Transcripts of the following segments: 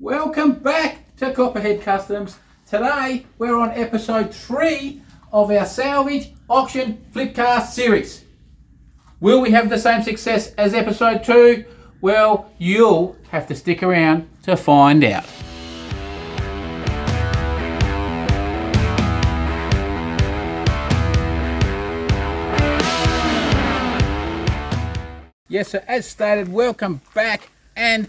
Welcome back to Copperhead Customs. Today we're on episode 3 of our salvage auction flip car series. Will we have the same success as episode 2? Well, you'll have to stick around to find out. Yes, so as stated, welcome back, and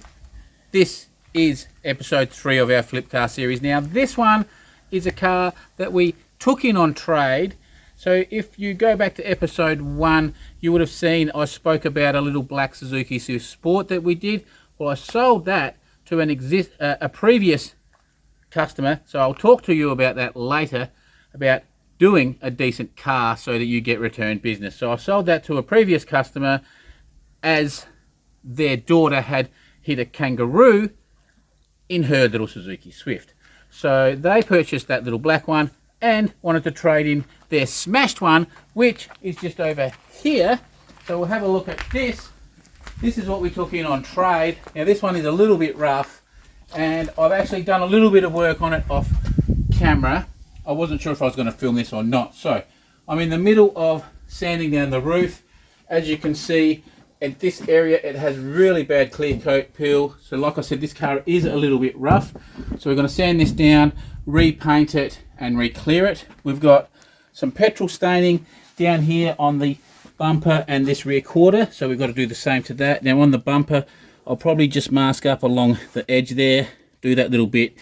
this is episode 3 of our flip car series. Now this one is a car that we took in on trade. So if you go back to episode 1, you would have seen I spoke about a little black Suzuki Swift Sport that we did. Well, I sold that to a previous customer, so I'll talk to you about that later, about doing a decent car so that you get return business. So I sold that to a previous customer as their daughter had hit a kangaroo in her little Suzuki Swift. So they purchased that little black one and wanted to trade in their smashed one, which is just over here. So we'll have a look at this. This is what we took in on trade. Now this one is a little bit rough, and I've actually done a little bit of work on it off camera. I wasn't sure if I was going to film this or not. So I'm in the middle of sanding down the roof. As you can see, at this area it has really bad clear coat peel. So like I said, this car is a little bit rough. So we're going to sand this down, repaint it and re-clear it. We've got some petrol staining down here on the bumper and this rear quarter, so we've got to do the same to that. Now on the bumper, I'll probably just mask up along the edge there, do that little bit,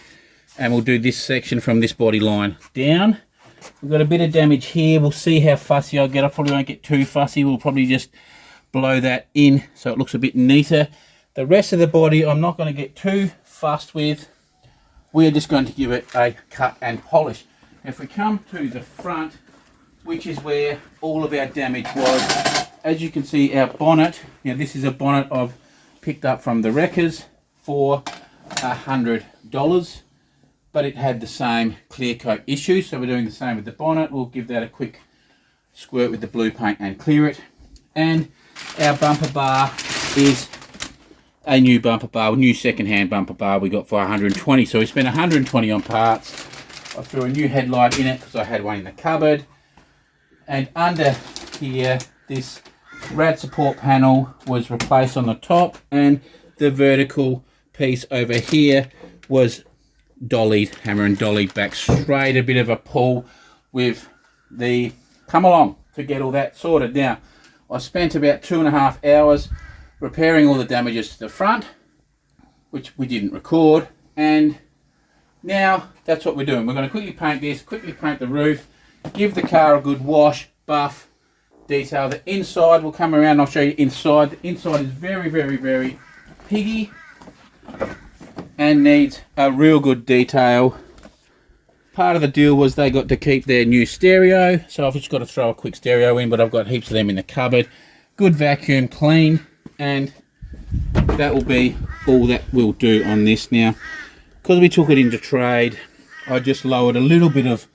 and we'll do this section from this body line down. We've got a bit of damage here. We'll see how fussy I get. I probably won't get too fussy. We'll probably just blow that in so it looks a bit neater. The rest of the body I'm not going to get too fussed with. We are just going to give it a cut and polish. If we come to the front, which is where all of our damage was, as you can see, our bonnet, now this is a bonnet I've picked up from the wreckers for $100, but it had the same clear coat issue, so we're doing the same with the bonnet. We'll give that a quick squirt with the blue paint and clear it. And our bumper bar is a new bumper bar, new second-hand bumper bar we got for 120. So we spent 120 on parts. I threw a new headlight in it because I had one in the cupboard. And under here, this rad support panel was replaced on the top, and the vertical piece over here was dollied, hammer and dollied back straight. A bit of a pull with the come along to get all that sorted. Now, I spent about 2.5 hours repairing all the damages to the front, which we didn't record, and now that's what we're doing. We're going to quickly paint this, quickly paint the roof, give the car a good wash, buff, detail. The inside will come around, I'll show you inside. The inside is very, very, very piggy and needs a real good detail. Part of the deal was they got to keep their new stereo, so I've just got to throw a quick stereo in, but I've got heaps of them in the cupboard. Good vacuum clean, and that will be all that we'll do on this. Now, because we took it into trade, I just lowered a little bit of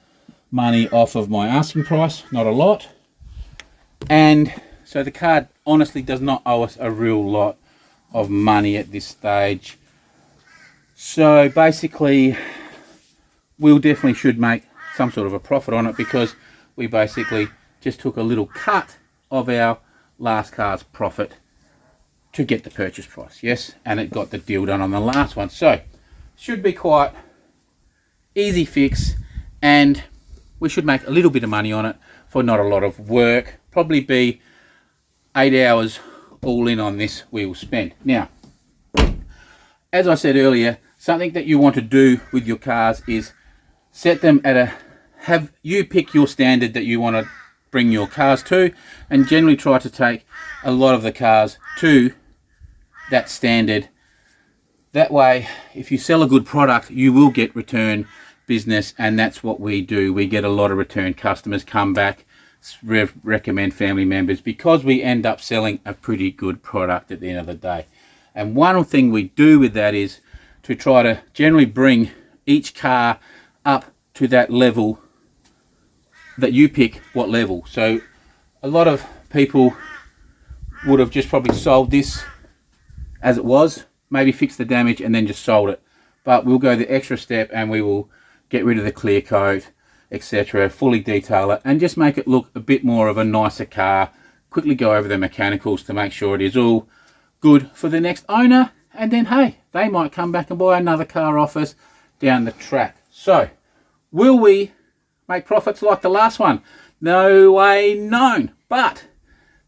money off of my asking price, not a lot, and so the car honestly does not owe us a real lot of money at this stage. So basically, we definitely should make some sort of a profit on it, because we basically just took a little cut of our last car's profit to get the purchase price. Yes, and it got the deal done on the last one. So should be quite easy fix, and we should make a little bit of money on it for not a lot of work. Probably be 8 hours all in on this we will spend. Now, as I said earlier, something that you want to do with your cars is set them at have you pick your standard that you want to bring your cars to, and generally try to take a lot of the cars to that standard. That way, if you sell a good product, you will get return business, and that's what we do. We get a lot of return customers come back, recommend family members, because we end up selling a pretty good product at the end of the day. And one thing we do with that is to try to generally bring each car up to that level that you pick what level. So a lot of people would have just probably sold this as it was, maybe fixed the damage and then just sold it. but we'll go the extra step and we will get rid of the clear coat, etc., fully detail it and just make it look a bit more of a nicer car. Quickly go over the mechanicals to make sure it is all good for the next owner, and then hey, they might come back and buy another car off us down the track. So will we make profits like the last one? No way known, but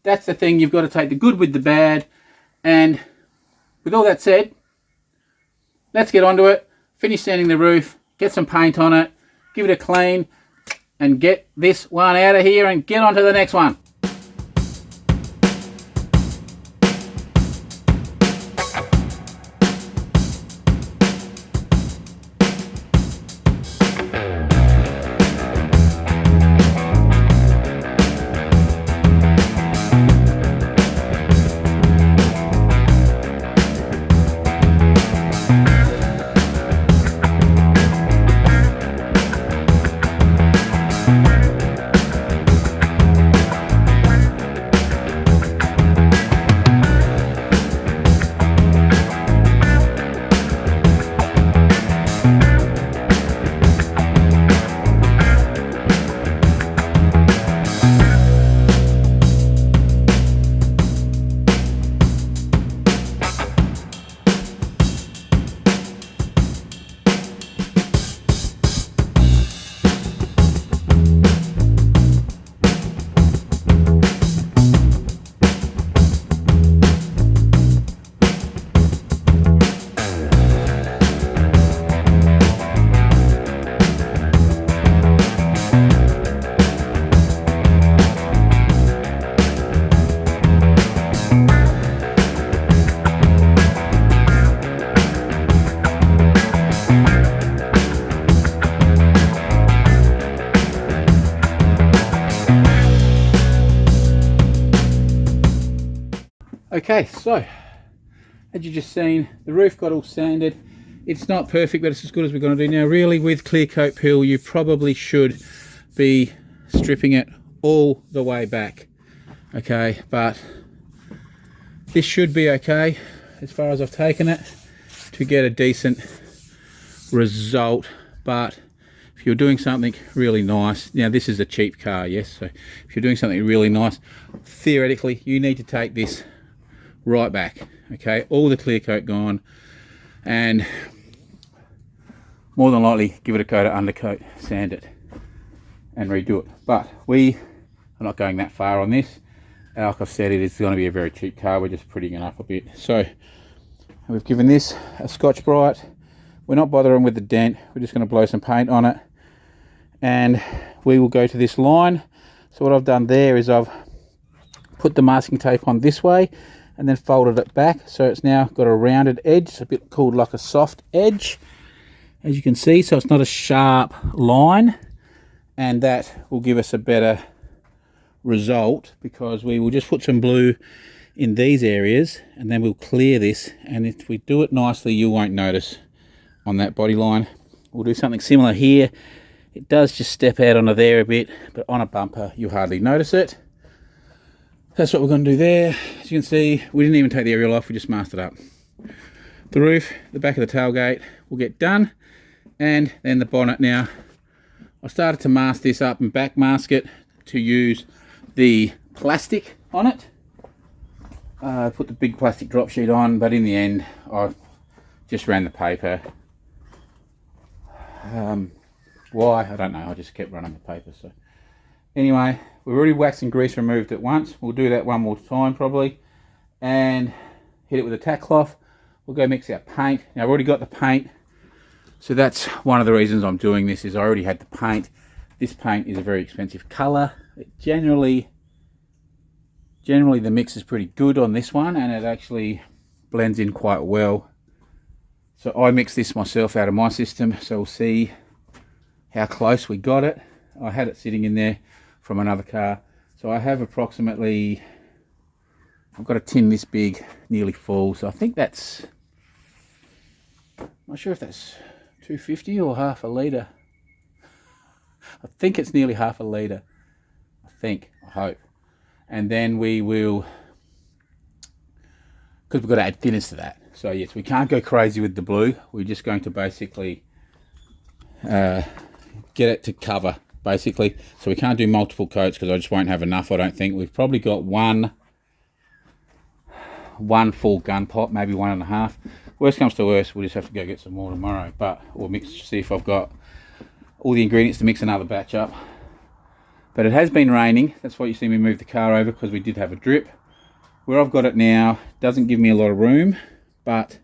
that's the thing, you've got to take the good with the bad. And with all that said, let's get onto it, finish sanding the roof, get some paint on it, give it a clean, and get this one out of here and get on to the next one. Okay, so as you just seen, the roof got all sanded. It's not perfect, but it's as good as we're going to do now. Really, with clear coat peel, you probably should be stripping it all the way back. Okay, but this should be okay as far as I've taken it to get a decent result. But if you're doing something really nice, now this is a cheap car, yes, so if you're doing something really nice, theoretically you need to take this right back. Okay, all the clear coat gone, and more than likely give it a coat of undercoat, sand it and redo it. But we are not going that far on this. Like I've said, it is going to be a very cheap car. We're just prettying it up a bit. So we've given this a Scotch Brite. We're not bothering with the dent. We're just going to blow some paint on it, and we will go to this line. So what I've done there is I've put the masking tape on this way and then folded it back, so it's now got a rounded edge. It's a bit called like a soft edge, as you can see, so it's not a sharp line, and that will give us a better result because we will just put some blue in these areas and then we'll clear this, and if we do it nicely you won't notice on that body line. We'll do something similar here. It does just step out onto there a bit, but on a bumper you hardly notice it. That's what we're going to do there. As you can see, we didn't even take the aerial off, we just masked it up. The roof, the back of the tailgate will get done, and then the bonnet. Now I started to mask this up and back mask it to use the plastic on it. I put the big plastic drop sheet on, but in the end I just ran the paper. Why? I don't know, I just kept running the paper. So anyway, we've already waxed and grease removed it once. We'll do that one more time probably, and hit it with a tack cloth. We'll go mix our paint. Now I've already got the paint, so that's one of the reasons I'm doing this, is I already had the paint. This paint is a very expensive colour. It generally the mix is pretty good on this one, and it actually blends in quite well. So I mixed this myself out of my system, so we'll see how close we got it. I had it sitting in there from another car, so I have approximately, I've got a tin this big nearly full, so I think that's, I'm not sure if that's 250 or half a litre. I think it's nearly half a litre, I hope. And then we will, because we've got to add thinners to that, So yes, we can't go crazy with the blue. We're just going to basically get it to cover, basically. So we can't do multiple coats because I just won't have enough, I don't think. We've probably got one full gun pot, maybe 1.5. Worst comes to worst, we'll just have to go get some more tomorrow. But we'll mix, see if I've got all the ingredients to mix another batch up. But it has been raining. That's why you see me move the car over, because we did have a drip. Where I've got it now doesn't give me a lot of room, but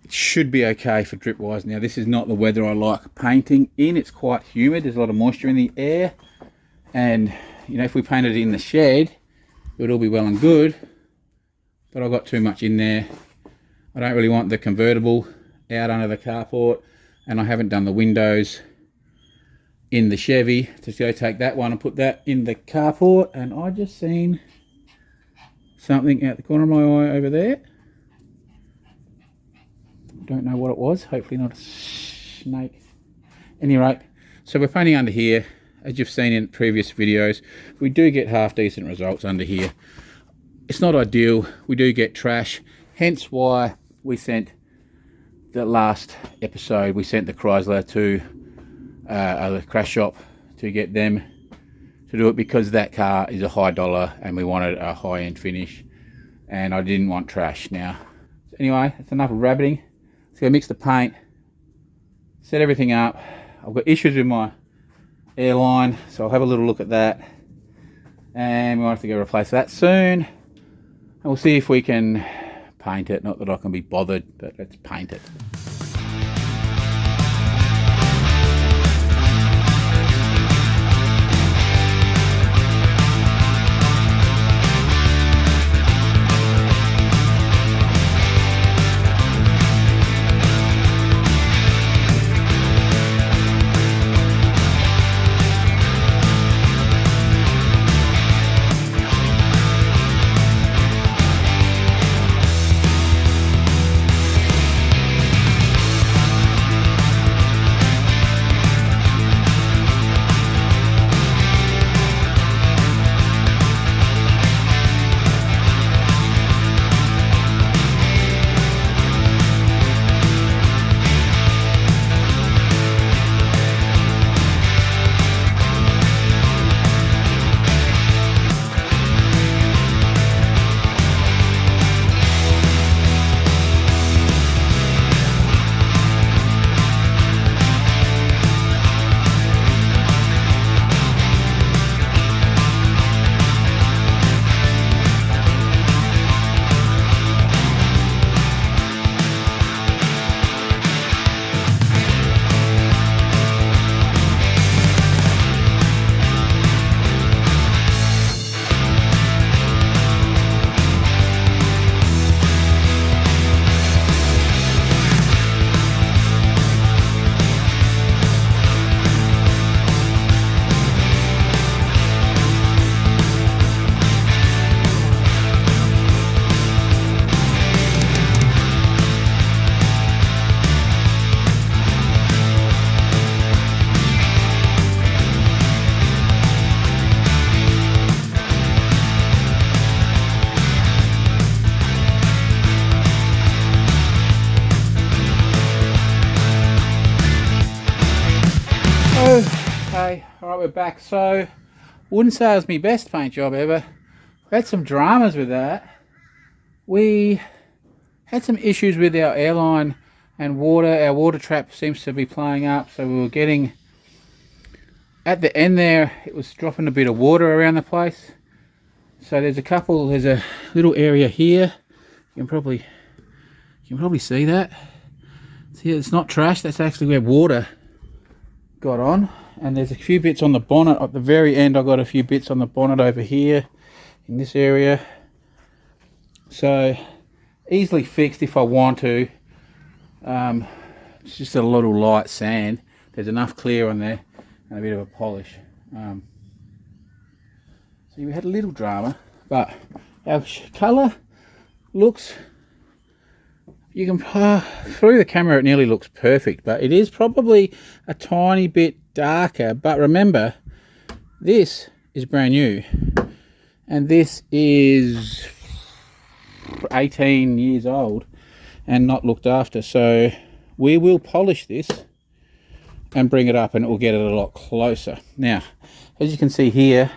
it should be okay for drip wise. Now this is not the weather I like painting in. It's quite humid, there's a lot of moisture in the air, and you know, if we painted it in the shed it would all be well and good, but I've got too much in there. I don't really want the convertible out under the carport, and I haven't done the windows in the Chevy. To go take that one and put that in the carport, and I just seen something out the corner of my eye over there. Don't know what it was, hopefully not a snake. Any rate, so we're painting under here. As you've seen in previous videos, we do get half decent results under here. It's not ideal, we do get trash, hence why we sent the last episode, we sent the Chrysler to a crash shop to get them to do it, because that car is a high dollar and we wanted a high-end finish and I didn't want trash. Now anyway, that's enough of rabbiting. Let's go mix the paint, set everything up. I've got issues with my airline, so I'll have a little look at that, and we might have to go replace that soon, and we'll see if we can paint it. Not that I can be bothered, but let's paint it. Okay, alright, we're back. So, wouldn't say it was my best paint job ever. We had some dramas with that. We had some issues with our airline and water. Our water trap seems to be playing up, so we were getting, at the end there, it was dropping a bit of water around the place. So there's a little area here. You can probably see that. See, it's not trash, that's actually where water got on. And there's a few bits on the bonnet at the very end. I got a few bits on the bonnet over here in this area, so easily fixed if I want to. It's just a little light sand. There's enough clear on there and a bit of a polish. So we had a little drama, but our colour looks, you can through the camera it nearly looks perfect, but it is probably a tiny bit darker. But remember, this is brand new and this is 18 years old, and not looked after. So we will polish this and bring it up, and it will get it a lot closer. Now, as you can see here,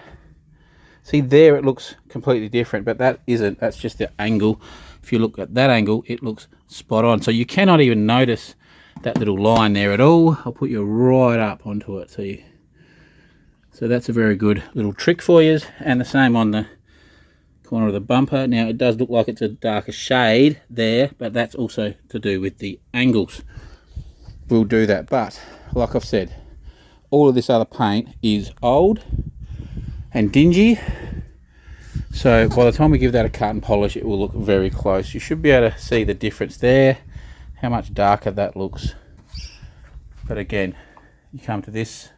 see there, it looks completely different, but that isn't. That's just the angle. If you look at that angle, it looks spot on. So you cannot even notice that little line there at all. I'll put you right up onto it. So that's a very good little trick for you. And the same on the corner of the bumper. Now it does look like it's a darker shade there, but that's also to do with the angles. We'll do that, but like I've said, all of this other paint is old and dingy. So by the time we give that a cut and polish, it will look very close. You should be able to see the difference there, how much darker that looks. But again, you come to this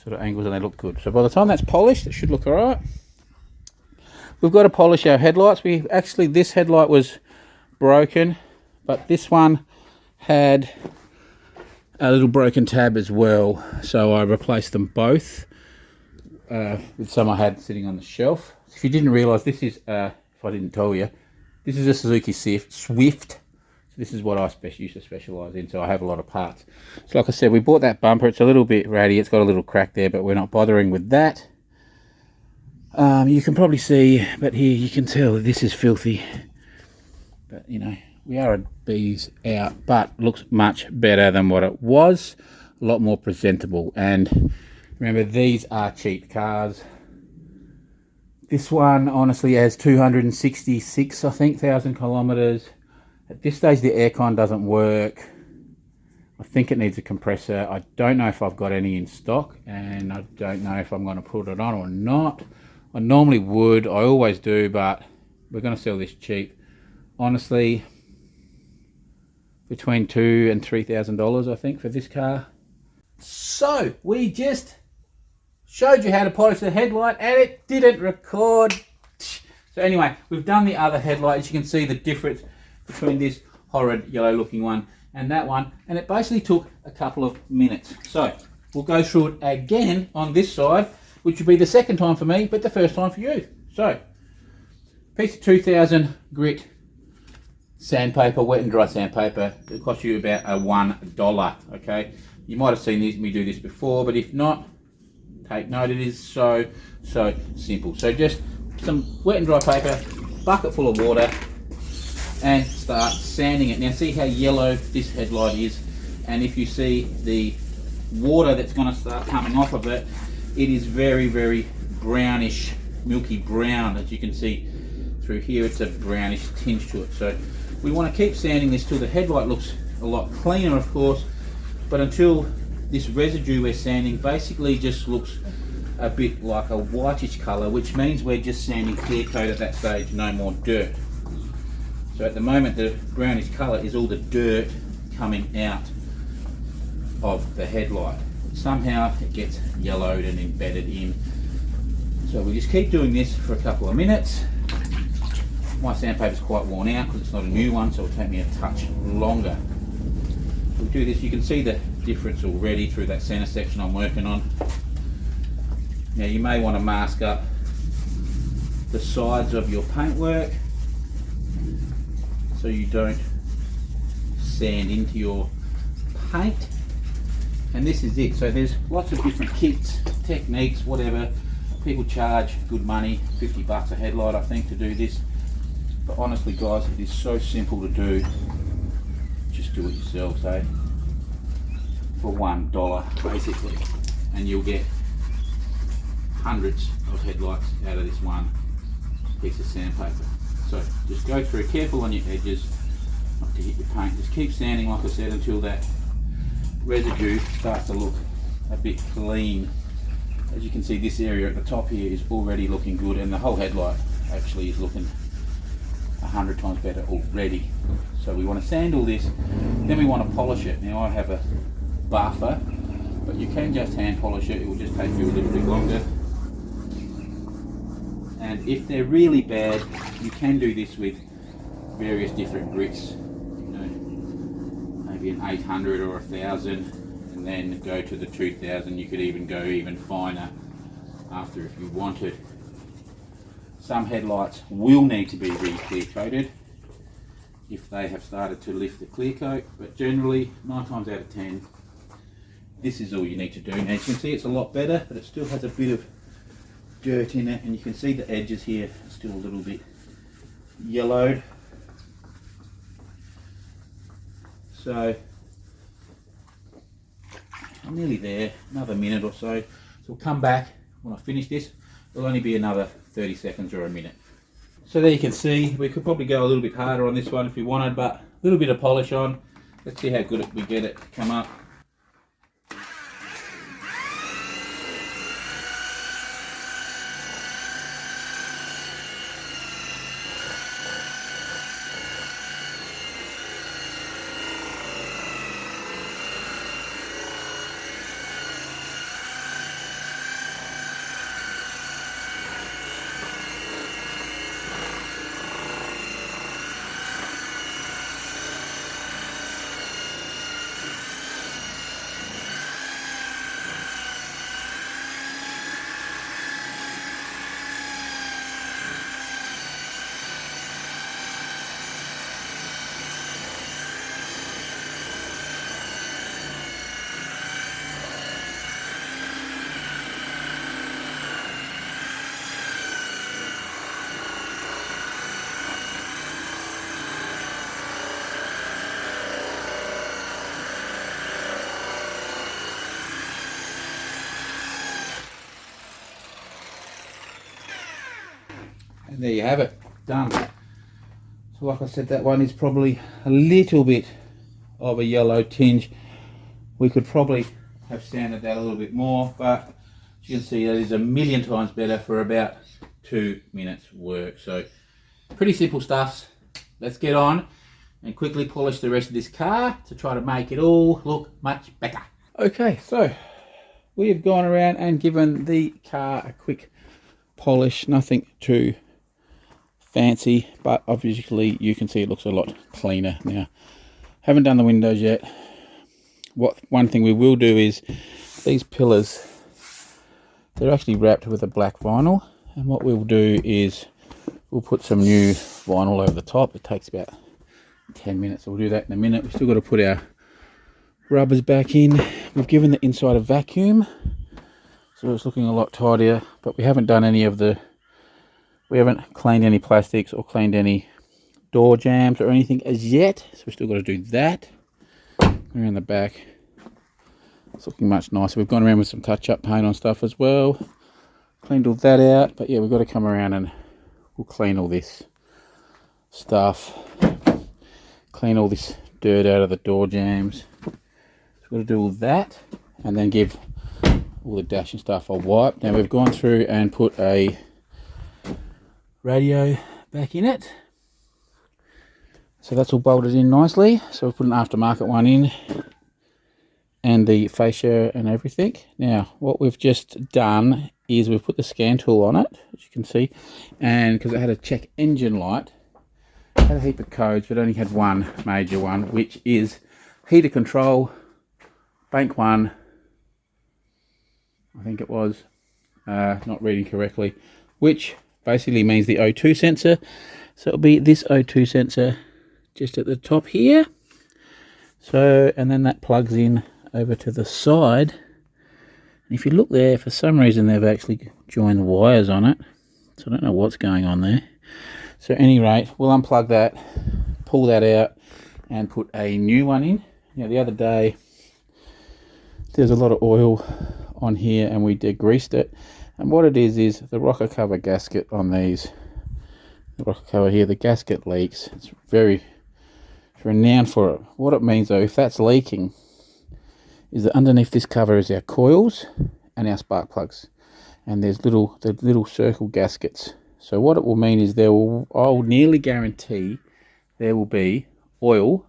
sort of angles and they look good. So by the time that's polished, it should look all right. We've got to polish our headlights. This headlight was broken, but this one had a little broken tab as well. So I replaced them both with some I had sitting on the shelf. If you didn't realise, this is, if I didn't tell you, this is a Suzuki Swift. So this is what I used to specialise in, so I have a lot of parts. So like I said, we bought that bumper. It's a little bit ratty. It's got a little crack there, but we're not bothering with that. You can probably see, but here you can tell this is filthy. But, you know, we are a bees out, but looks much better than what it was. A lot more presentable. And remember, these are cheap cars. This one honestly has 266, I think, thousand kilometers. At this stage, the aircon doesn't work. I think it needs a compressor. I don't know if I've got any in stock, and I don't know if I'm going to put it on or not. I normally would. I always do, but we're going to sell this cheap. Honestly, between $2,000 and $3,000, I think, for this car. So we just showed you how to polish the headlight, and it didn't record. So anyway, we've done the other headlight. As you can see, the difference between this horrid yellow looking one and that one, and it basically took a couple of minutes. So we'll go through it again on this side, which would be the second time for me, but the first time for you. So, piece of 2000 grit sandpaper, wet and dry sandpaper. It costs you about $1, okay? You might have seen me do this before, but if not, take note. It is so simple. So just some wet and dry paper, bucket full of water, and start sanding it. Now see how yellow this headlight is, and if you see the water that's going to start coming off of it, it is very brownish, milky brown. As you can see through here, it's a brownish tinge to it. So we want to keep sanding this till the headlight looks a lot cleaner, of course, but until this residue we're sanding basically just looks a bit like a whitish colour, which means we're just sanding clear coat at that stage, no more dirt. So at the moment, the brownish colour is all the dirt coming out of the headlight. Somehow it gets yellowed and embedded in. So we just keep doing this for a couple of minutes. My sandpaper is quite worn out because it's not a new one, so it'll take me a touch longer. We'll do this. You can see the difference already through that centre section I'm working on. Now you may want to mask up the sides of your paintwork so you don't sand into your paint. And this is it. So there's lots of different kits, techniques, whatever. People charge good money, 50 bucks a headlight I think to do this. But honestly guys, it is so simple to do. Just do it yourselves, eh? For $1 basically. And you'll get hundreds of headlights out of this one piece of sandpaper. So just go through, careful on your edges, not to hit your paint. Just keep sanding, like I said, until that residue starts to look a bit clean. As you can see, this area at the top here is already looking good, and the whole headlight actually is looking 100 times better already. So we want to sand all this, then we want to polish it. Now I have a buffer, but you can just hand polish it. It will just take you a little bit longer. And if they're really bad, you can do this with various different grits. You know, maybe an 800 or 1000, and then go to the 2000. You could even go even finer after if you wanted. Some headlights will need to be re-clear coated. if they have started to lift the clear coat, but generally 9 times out of 10 this is all you need to do. Now you can see it's a lot better, but it still has a bit of dirt in it, and you can see the edges here are still a little bit yellowed. So I'm nearly there, another minute or so. So we'll come back when I finish this. It'll only be another 30 seconds or a minute. So there you can see, we could probably go a little bit harder on this one if we wanted, but a little bit of polish on. Let's see how good we get it to come up. And there you have it, done. So like I said, that one is probably a little bit of a yellow tinge. We could probably have sanded that a little bit more, but as you can see, that is a million times better for about 2 minutes work. So pretty simple stuff. Let's get on and quickly polish the rest of this car to try to make it all look much better. Okay, so we have gone around and given the car a quick polish, nothing too fancy, but obviously you can see it looks a lot cleaner now. Haven't done the windows yet. One thing we will do is these pillars, they're actually wrapped with a black vinyl, and what we'll do is we'll put some new vinyl over the top. It takes about 10 minutes, so we'll do that in a minute. We've still got to put our rubbers back in. We've given the inside a vacuum, so it's looking a lot tidier, but we haven't done any of the, we haven't cleaned any plastics or cleaned any door jambs or anything as yet, so we've still got to do that. Around the back, it's looking much nicer. We've gone around with some touch-up paint on stuff as well, cleaned all that out, but yeah, we've got to come around and we'll clean all this stuff, clean all this dirt out of the door jambs. So we've got to do all that and then give all the dash and stuff a wipe. Now we've gone through and put a radio back in it, so that's all bolted in nicely. So we'll put an aftermarket one in and the fascia and everything. Now what we've just done is we've put the scan tool on it, as you can see, and because it had a check engine light, it had a heap of codes but only had one major one, which is heater control, bank 1, I think it was, not reading correctly, which basically means the O2 sensor. So it'll be this O2 sensor just at the top here. So, and then that plugs in over to the side. And if you look there, for some reason they've actually joined the wires on it. So I don't know what's going on there. So at any rate, we'll unplug that, pull that out, and put a new one in. Now the other day, there's a lot of oil on here and we degreased it. And what it is the rocker cover gasket on these, the rocker cover here, the gasket leaks. It's very renowned for it. What it means though, if that's leaking, is that underneath this cover is our coils and our spark plugs, and there's the little circle gaskets. So what it will mean is I'll nearly guarantee there will be oil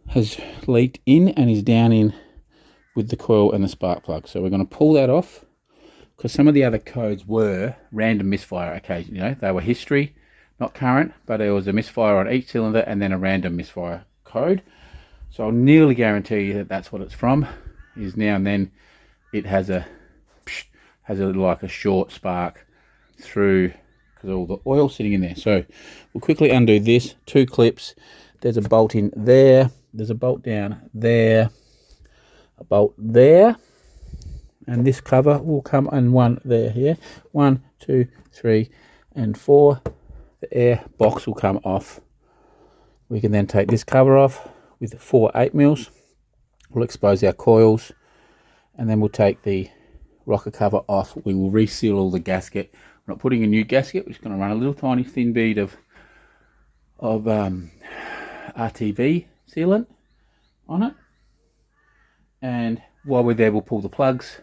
has leaked in and is down in with the coil and the spark plug. So we're going to pull that off, because some of the other codes were random misfire occasionally. You know, they were history, not current, but there was a misfire on each cylinder and then a random misfire code. So I'll nearly guarantee you that that's what it's from. Is now and then it has a like a short spark through, because of all the oil sitting in there. So we'll quickly undo this. 2 clips. There's a bolt in there. There's a bolt down there. A bolt there. And this cover will come and one there here. 1, 2, 3, and 4. The air box will come off. We can then take this cover off with 4 8mm. We'll expose our coils, and then we'll take the rocker cover off. We will reseal all the gasket. We're not putting a new gasket. We're just going to run a little tiny thin bead of RTV sealant on it. And while we're there, we'll pull the plugs,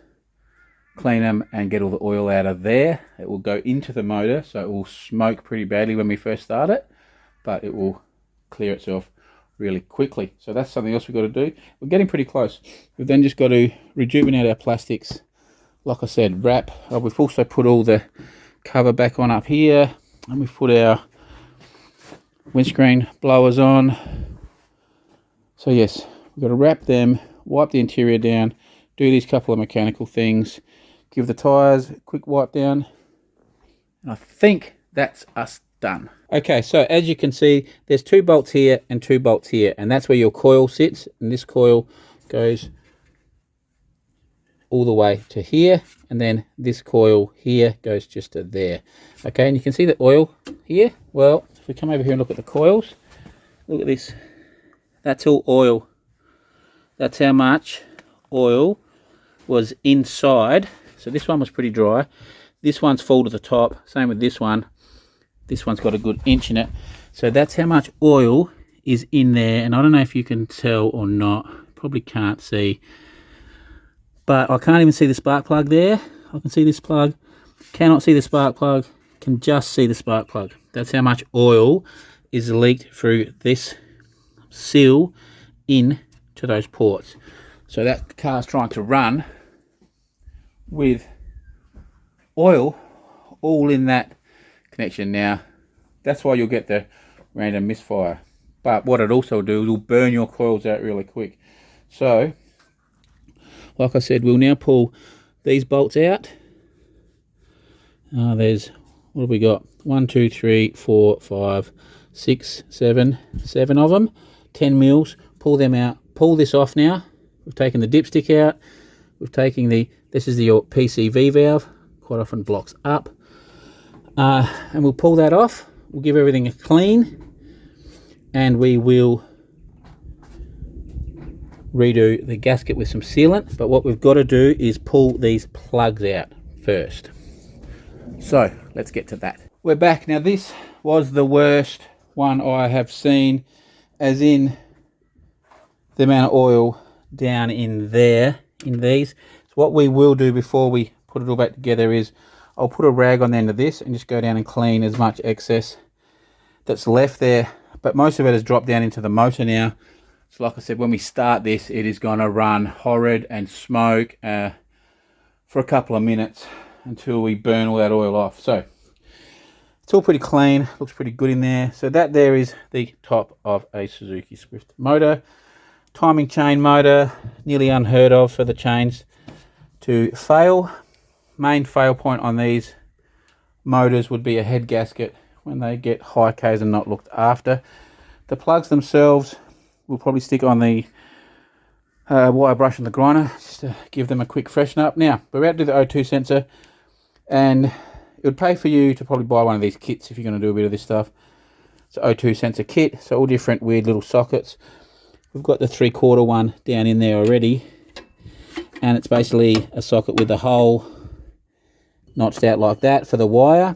clean them, and get all the oil out of there. It will go into the motor, so it will smoke pretty badly when we first start it, but it will clear itself really quickly. So that's something else we've got to do. We're getting pretty close. We've then just got to rejuvenate our plastics. Like I said, wrap. We've also put all the cover back on up here, and we've put our windscreen blowers on. So yes, we've got to wrap them, wipe the interior down, do these couple of mechanical things, give the tyres a quick wipe down, and I think that's us done. Okay, so as you can see, there's 2 bolts here and 2 bolts here, and that's where your coil sits, and this coil goes all the way to here, and then this coil here goes just to there. Okay, and you can see the oil here. Well, if we come over here and look at the coils, look at this. That's all oil. That's how much oil was inside. So this one was pretty dry. This one's full to the top. Same with this one. This one's got a good inch in it. So that's how much oil is in there. And I don't know if you can tell or not. Probably can't see. But I can't even see the spark plug there. I can see this plug. Cannot see the spark plug. Can just see the spark plug. That's how much oil is leaked through this seal in to those ports. So that car's trying to run with oil all in that connection. Now that's why you'll get the random misfire, but what it also do is it'll burn your coils out really quick. So like I said, we'll now pull these bolts out. There's, what have we got? 1, 2, 3, 4, 5, 6, 7 of them. 10 mils. Pull them out. Pull this off now. We've taken the dipstick out. We've taken this is your PCV valve. Quite often blocks up. And we'll pull that off. We'll give everything a clean, and we will redo the gasket with some sealant. But what we've got to do is pull these plugs out first. So let's get to that. We're back. Now this was the worst one I have seen, as in the amount of oil down in there, in these. So what we will do before we put it all back together is I'll put a rag on the end of this and just go down and clean as much excess that's left there. But most of it has dropped down into the motor now. So like I said, when we start this, it is going to run horrid and smoke for a couple of minutes until we burn all that oil off. So it's all pretty clean, looks pretty good in there. So that there is the top of a Suzuki Swift motor. Timing chain motor, nearly unheard of for the chains to fail. Main fail point on these motors would be a head gasket when they get high Ks and not looked after. The plugs themselves will probably stick on the wire brush and the grinder just to give them a quick freshen up. Now, we're about to do the O2 sensor, and it would pay for you to probably buy one of these kits if you're going to do a bit of this stuff. It's an O2 sensor kit, so all different weird little sockets. We've got the 3/4 one down in there already, and it's basically a socket with a hole notched out like that for the wire.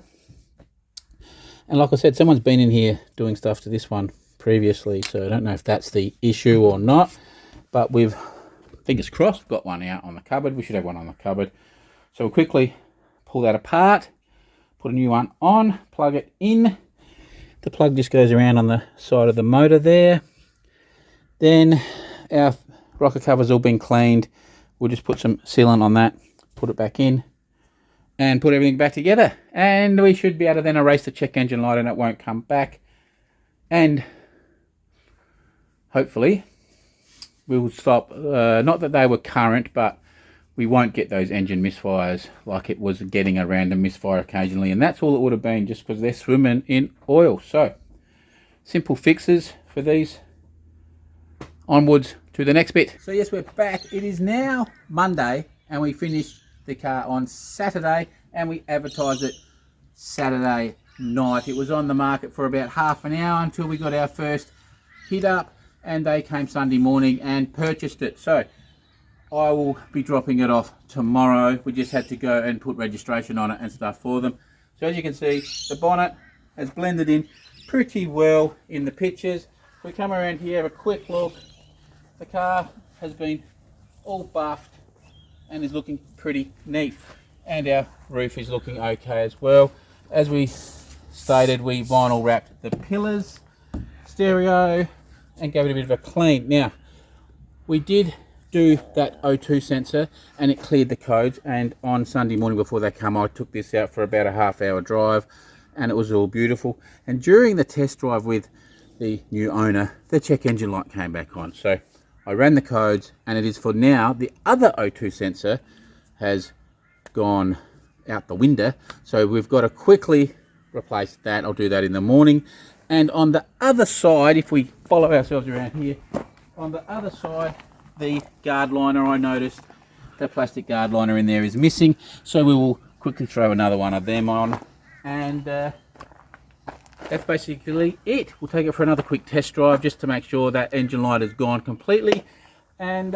And like I said, someone's been in here doing stuff to this one previously, so I don't know if that's the issue or not, but we've, fingers crossed, got one out on the cupboard. We should have one on the cupboard. So we'll quickly pull that apart, put a new one on, plug it in. The plug just goes around on the side of the motor there. Then our rocker cover's all been cleaned. We'll just put some sealant on that, put it back in, and put everything back together. And we should be able to then erase the check engine light and it won't come back. And hopefully we'll stop, not that they were current, but we won't get those engine misfires like it was getting a random misfire occasionally, and that's all it would have been, just because they're swimming in oil. So simple fixes for these. Onwards to the next bit. So yes, we're back. It is now Monday and we finished the car on Saturday and we advertised it Saturday night. It was on the market for about half an hour until we got our first hit up, and they came Sunday morning and purchased it. So I will be dropping it off tomorrow. We just had to go and put registration on it and stuff for them. So as you can see, the bonnet has blended in pretty well in the pictures. If we come around here, have a quick look. The car has been all buffed and is looking pretty neat, and our roof is looking okay as well. As we stated, we vinyl wrapped the pillars, stereo, and gave it a bit of a clean. Now, we did do that O2 sensor and it cleared the codes, and on Sunday morning before they come, I took this out for about a half-hour drive and it was all beautiful. And during the test drive with the new owner, the check engine light came back on. So I ran the codes, and it is for now. The other O2 sensor has gone out the window, so we've got to quickly replace that. I'll do that in the morning. And on the other side, if we follow ourselves around here, on the other side, the guard liner, I noticed the plastic guard liner in there is missing, so we will quickly throw another one of them on, and that's basically it. We'll take it for another quick test drive just to make sure that engine light is gone completely, and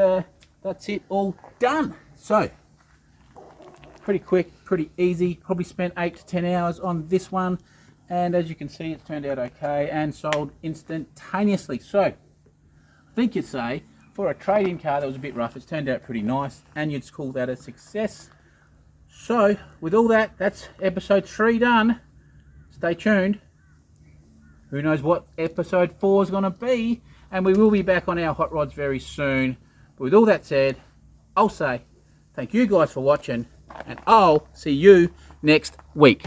that's it, all done. So pretty quick, pretty easy. Probably spent 8 to 10 hours on this one, and as you can see, it's turned out okay and sold instantaneously. So I think you'd say for a trade-in car that was a bit rough, it's turned out pretty nice, and you'd call that a success. So with all that, that's episode 3 done. Stay tuned. Who knows what episode 4 is going to be, and we will be back on our hot rods very soon. But with all that said, I'll say thank you guys for watching, and I'll see you next week.